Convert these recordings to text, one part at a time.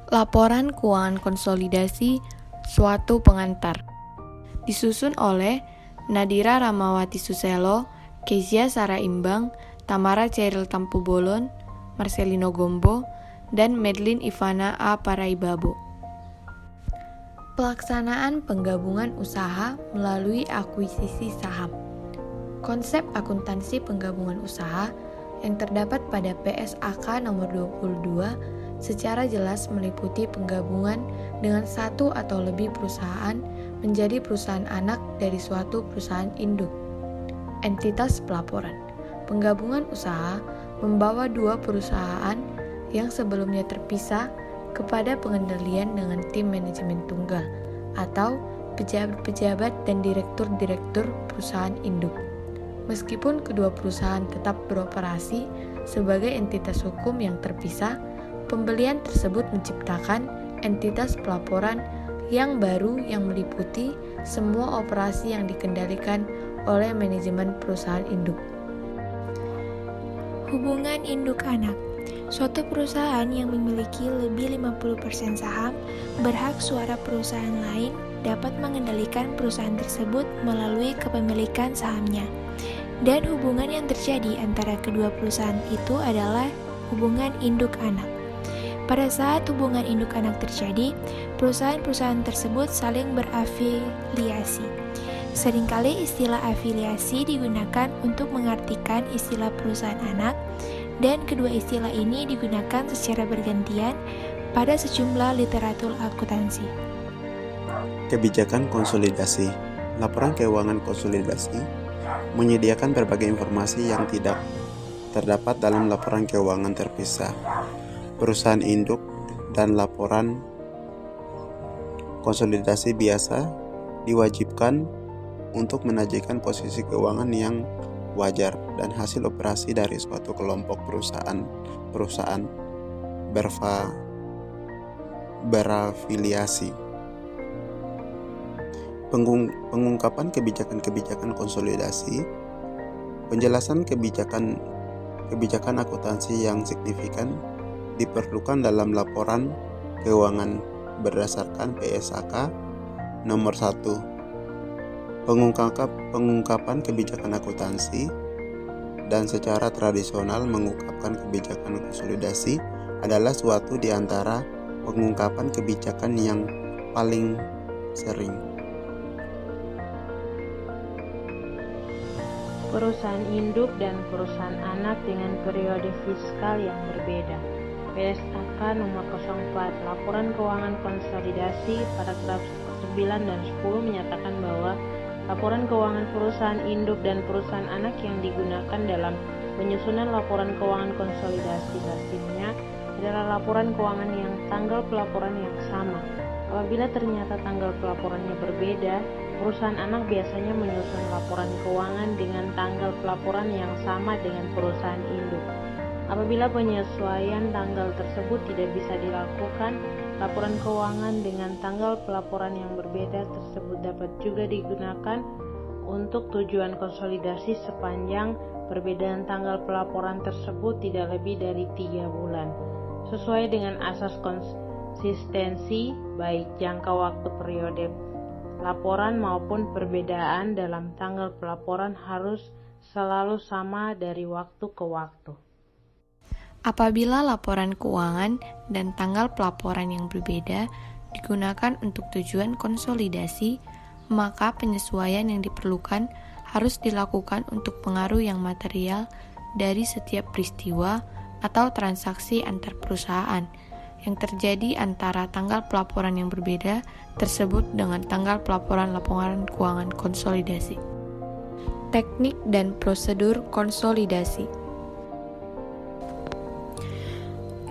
Laporan Keuangan Konsolidasi Suatu Pengantar disusun oleh Nadira Ramawati Suselo, Kezia Saraimbang, Tamara Cheryl Tampu Bolon, Marcelino Gombo, dan Medlin Ivana A. Paraibabo. Pelaksanaan penggabungan usaha melalui akuisisi saham. Konsep akuntansi penggabungan usaha yang terdapat pada PSAK nomor 22 secara jelas meliputi penggabungan dengan satu atau lebih perusahaan menjadi perusahaan anak dari suatu perusahaan induk. Entitas pelaporan. Penggabungan usaha membawa dua perusahaan yang sebelumnya terpisah kepada pengendalian dengan tim manajemen tunggal atau pejabat-pejabat dan direktur-direktur perusahaan induk. Meskipun kedua perusahaan tetap beroperasi sebagai entitas hukum yang terpisah, pembelian tersebut menciptakan entitas pelaporan yang baru yang meliputi semua operasi yang dikendalikan oleh manajemen perusahaan induk. Hubungan induk anak. Suatu perusahaan yang memiliki lebih 50% saham berhak suara perusahaan lain dapat mengendalikan perusahaan tersebut melalui kepemilikan sahamnya. Dan hubungan yang terjadi antara kedua perusahaan itu adalah hubungan induk anak. Pada saat hubungan induk anak terjadi, perusahaan-perusahaan tersebut saling berafiliasi. Seringkali istilah afiliasi digunakan untuk mengartikan istilah perusahaan anak, dan kedua istilah ini digunakan secara bergantian pada sejumlah literatur akuntansi. Kebijakan konsolidasi. Laporan keuangan konsolidasi menyediakan berbagai informasi yang tidak terdapat dalam laporan keuangan terpisah perusahaan induk, dan laporan konsolidasi biasa diwajibkan untuk menyajikan posisi keuangan yang wajar dan hasil operasi dari suatu kelompok perusahaan berafiliasi. Pengungkapan kebijakan-kebijakan konsolidasi. Penjelasan kebijakan akuntansi yang signifikan diperlukan dalam laporan keuangan berdasarkan PSAK nomor 1. Pengungkapan kebijakan akuntansi dan secara tradisional mengungkapkan kebijakan konsolidasi adalah suatu di antara pengungkapan kebijakan yang paling sering. Perusahaan induk dan perusahaan anak dengan periode fiskal yang berbeda. PSAK nomor 04, Laporan Keuangan Konsolidasi, paragraf 9 dan 10 menyatakan bahwa laporan keuangan perusahaan induk dan perusahaan anak yang digunakan dalam penyusunan laporan keuangan konsolidasi lazimnya adalah laporan keuangan yang tanggal pelaporan yang sama. Apabila ternyata tanggal pelaporannya berbeda, perusahaan anak biasanya menyusun laporan keuangan dengan tanggal pelaporan yang sama dengan perusahaan induk. Apabila penyesuaian tanggal tersebut tidak bisa dilakukan, laporan keuangan dengan tanggal pelaporan yang berbeda tersebut dapat juga digunakan untuk tujuan konsolidasi sepanjang perbedaan tanggal pelaporan tersebut tidak lebih dari 3 bulan. Sesuai dengan asas konsistensi, baik jangka waktu periode laporan maupun perbedaan dalam tanggal pelaporan harus selalu sama dari waktu ke waktu. Apabila laporan keuangan dan tanggal pelaporan yang berbeda digunakan untuk tujuan konsolidasi, maka penyesuaian yang diperlukan harus dilakukan untuk pengaruh yang material dari setiap peristiwa atau transaksi antar perusahaan yang terjadi antara tanggal pelaporan yang berbeda tersebut dengan tanggal pelaporan laporan keuangan konsolidasi. Teknik dan prosedur konsolidasi.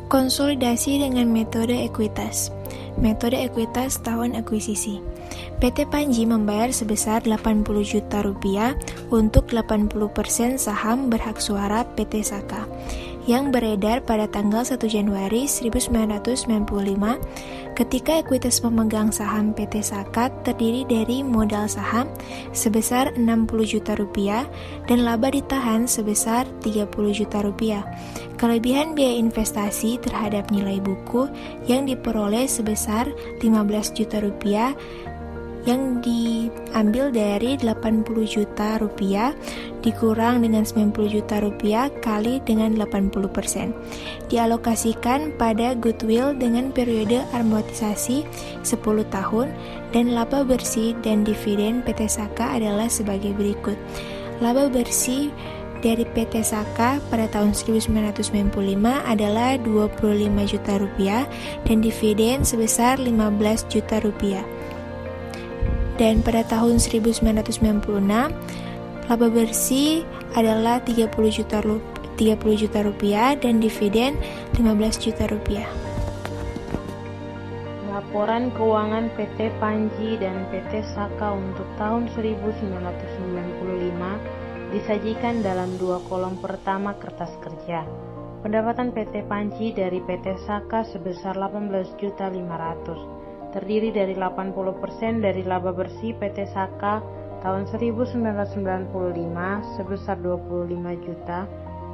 Konsolidasi dengan metode ekuitas. Metode ekuitas tahun akuisisi. PT Panji membayar sebesar Rp80 juta untuk 80% saham berhak suara PT Saka yang beredar pada tanggal 1 Januari 1995 ketika ekuitas pemegang saham PT Saka terdiri dari modal saham sebesar Rp60 juta dan laba ditahan sebesar Rp30 juta. Kelebihan biaya investasi terhadap nilai buku yang diperoleh sebesar Rp15 juta yang diambil dari Rp80 juta dikurang dengan Rp90 juta kali dengan 80%. Dialokasikan pada goodwill dengan periode amortisasi 10 tahun dan laba bersih dan dividen PT Saka adalah sebagai berikut. Laba bersih dari PT Saka pada tahun 1995 adalah Rp25 juta dan dividen sebesar Rp15 juta. Dan pada tahun 1996, laba bersih adalah Rp30 juta dan dividen Rp15 juta. Laporan keuangan PT Panji dan PT Saka untuk tahun 1995 disajikan dalam 2 kolom pertama kertas kerja. Pendapatan PT Panji dari PT Saka sebesar Rp18.500.000. Terdiri dari 80% dari laba bersih PT Saka tahun 1995 sebesar Rp25 juta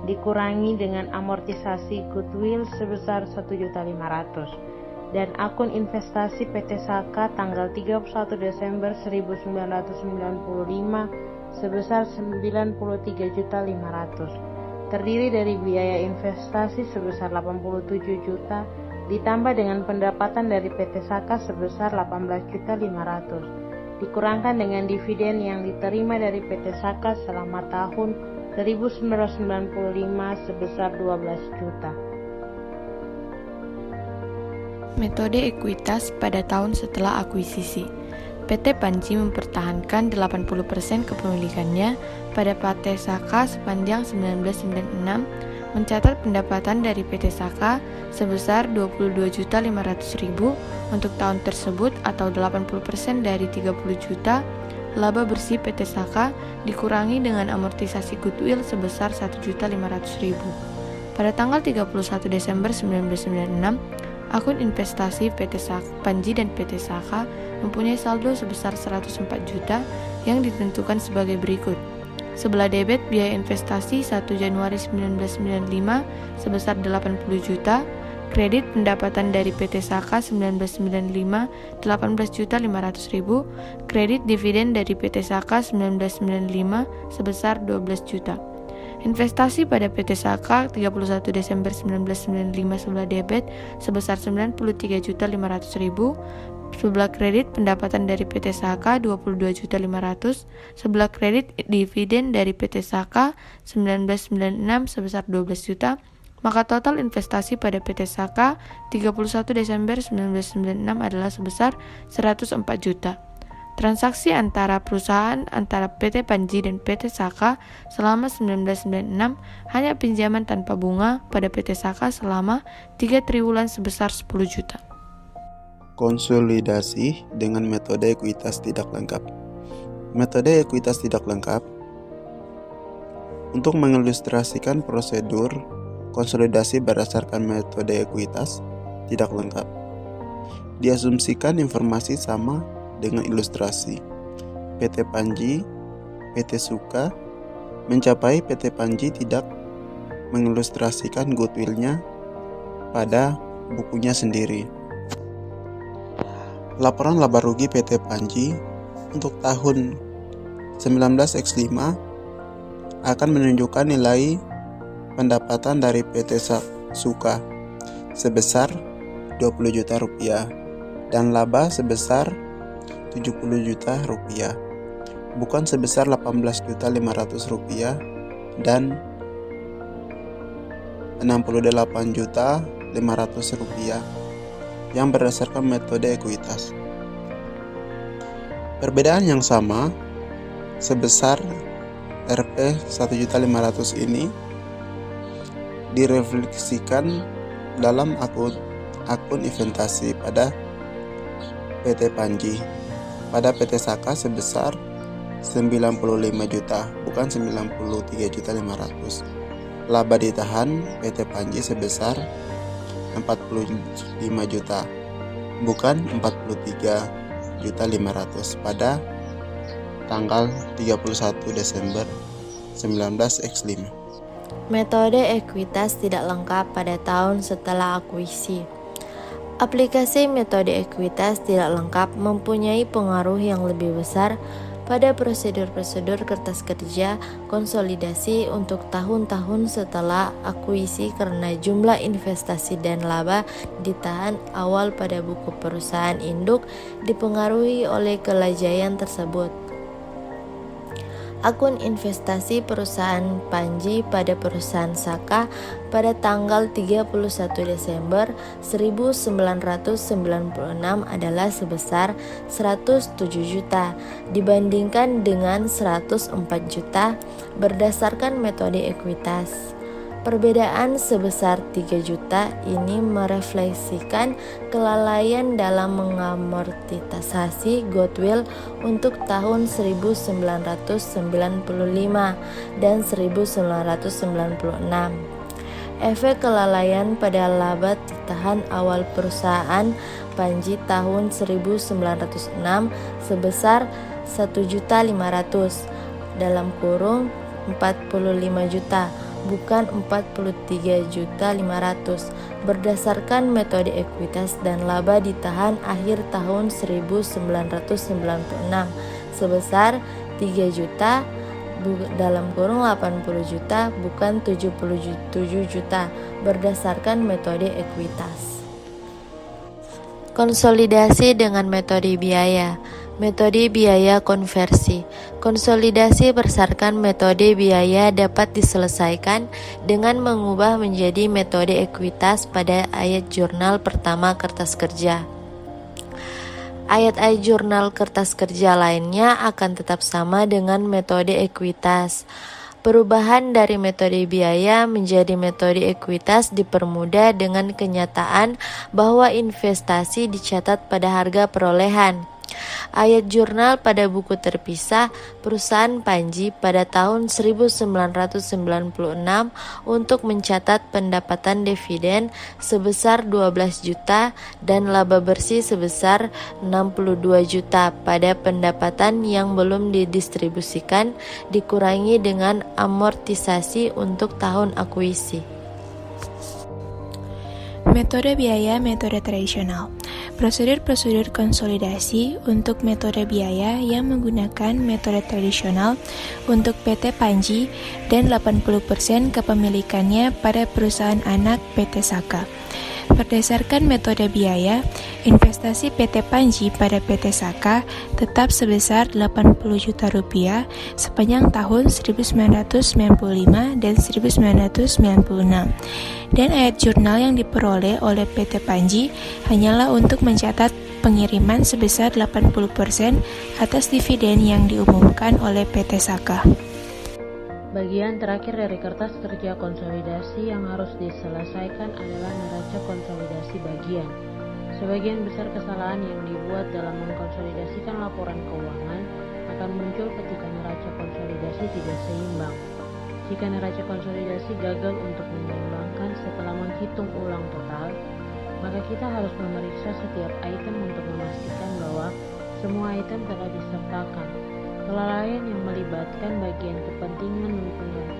dikurangi dengan amortisasi goodwill sebesar Rp1.500.000 dan akun investasi PT Saka tanggal 31 Desember 1995 sebesar Rp93.500.000. Terdiri dari biaya investasi sebesar Rp87 juta ditambah dengan pendapatan dari PT Saka sebesar Rp18.500.000 dikurangkan dengan dividen yang diterima dari PT Saka selama tahun 1995 sebesar Rp12 juta. Metode ekuitas pada tahun setelah akuisisi. PT Panji mempertahankan 80% kepemilikannya pada PT Saka sepanjang 1996, mencatat pendapatan dari PT Saka sebesar Rp22.500.000 untuk tahun tersebut atau 80% dari Rp30 juta. Laba bersih PT Saka dikurangi dengan amortisasi goodwill sebesar Rp1.500.000. Pada tanggal 31 Desember 1996, akun investasi PT Panji dan PT Saka mempunyai saldo sebesar Rp104 juta yang ditentukan sebagai berikut. Sebelah debit biaya investasi 1 Januari 1995 sebesar Rp80 juta, kredit pendapatan dari PT Saka 1995 Rp18.500.000, kredit dividen dari PT Saka 1995 sebesar Rp12 juta. Investasi pada PT Saka 31 Desember 1995 sebelah debit sebesar Rp93.500.000, sebelah kredit pendapatan dari PT Saka Rp22.500.000, sebelah kredit dividen dari PT Saka 1996 sebesar Rp12 juta, maka total investasi pada PT Saka 31 Desember 1996 adalah sebesar Rp104 juta. Transaksi antara perusahaan antara PT Panji dan PT Saka selama 1996 hanya pinjaman tanpa bunga pada PT Saka selama 3 triwulan sebesar Rp10 juta. Konsolidasi dengan metode ekuitas tidak lengkap. Metode ekuitas tidak lengkap untuk mengilustrasikan prosedur konsolidasi berdasarkan metode ekuitas tidak lengkap. Diasumsikan informasi sama dengan ilustrasi. PT Panji, PT Saka mencapai PT Panji tidak mengilustrasikan goodwill-nya pada bukunya sendiri. Laporan laba rugi PT Panji untuk tahun 19X5 akan menunjukkan nilai pendapatan dari PT Saka sebesar Rp20 juta dan laba sebesar Rp70 juta, bukan sebesar Rp18.500.000 dan Rp68.500.000 yang berdasarkan metode ekuitas. Perbedaan yang sama sebesar Rp1.500.000 ini direfleksikan dalam akun investasi pada PT Panji. Pada PT Saka sebesar Rp95 juta, bukan Rp93.500.000. Laba ditahan PT Panji sebesar 45 juta, bukan 43.500 pada tanggal 31 Desember 19X5. Metode ekuitas tidak lengkap pada tahun setelah akuisisi. Aplikasi metode ekuitas tidak lengkap mempunyai pengaruh yang lebih besar pada prosedur-prosedur kertas kerja konsolidasi untuk tahun-tahun setelah akuisisi karena jumlah investasi dan laba ditahan awal pada buku perusahaan induk dipengaruhi oleh kelajaian tersebut. Akun investasi perusahaan Panji pada perusahaan Saka pada tanggal 31 Desember 1996 adalah sebesar 107 juta dibandingkan dengan 104 juta berdasarkan metode ekuitas. Perbedaan sebesar 3 juta ini merefleksikan kelalaian dalam mengamortisasi goodwill untuk tahun 1995 dan 1996. Efek kelalaian pada laba ditahan awal perusahaan Panji tahun 1906 sebesar 1.500.000 45 juta bukan 43.500 berdasarkan metode ekuitas dan laba ditahan akhir tahun 1996 sebesar 3 juta 80 juta bukan 77 juta berdasarkan metode ekuitas. Konsolidasi dengan metode biaya. Metode biaya konversi. Konsolidasi berdasarkan metode biaya dapat diselesaikan dengan mengubah menjadi metode ekuitas pada ayat jurnal pertama kertas kerja. Ayat-ayat jurnal kertas kerja lainnya akan tetap sama dengan metode ekuitas. Perubahan dari metode biaya menjadi metode ekuitas dipermudah dengan kenyataan bahwa investasi dicatat pada harga perolehan. Ayat jurnal pada buku terpisah perusahaan Panji pada tahun 1996 untuk mencatat pendapatan dividen sebesar 12 juta dan laba bersih sebesar 62 juta pada pendapatan yang belum didistribusikan dikurangi dengan amortisasi untuk tahun akuisisi. Metode biaya metode tradisional. Prosedur-prosedur konsolidasi untuk metode biaya yang menggunakan metode tradisional untuk PT Panji dan 80% kepemilikannya pada perusahaan anak PT Saka. Berdasarkan metode biaya, investasi PT Panji pada PT Saka tetap sebesar 80 juta rupiah sepanjang tahun 1995 dan 1996. Dan ayat jurnal yang diperoleh oleh PT Panji hanyalah untuk mencatat pengiriman sebesar 80% atas dividen yang diumumkan oleh PT Saka. Bagian terakhir dari kertas kerja konsolidasi yang harus diselesaikan adalah neraca konsolidasi bagian. Sebagian besar kesalahan yang dibuat dalam mengkonsolidasikan laporan keuangan akan muncul ketika neraca konsolidasi tidak seimbang. Jika neraca konsolidasi gagal untuk menyeimbangkan setelah menghitung ulang total, maka kita harus memeriksa setiap item untuk memastikan bahwa semua item telah disertakan. Kelalaian yang melibatkan bagian kepentingan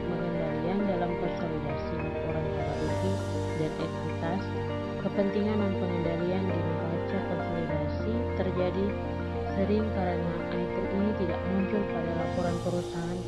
pengendalian dalam konsolidasi laporan laba rugi dan ekuitas, kepentingan pengendalian di neraca konsolidasi terjadi sering karena item ini tidak muncul pada laporan perusahaan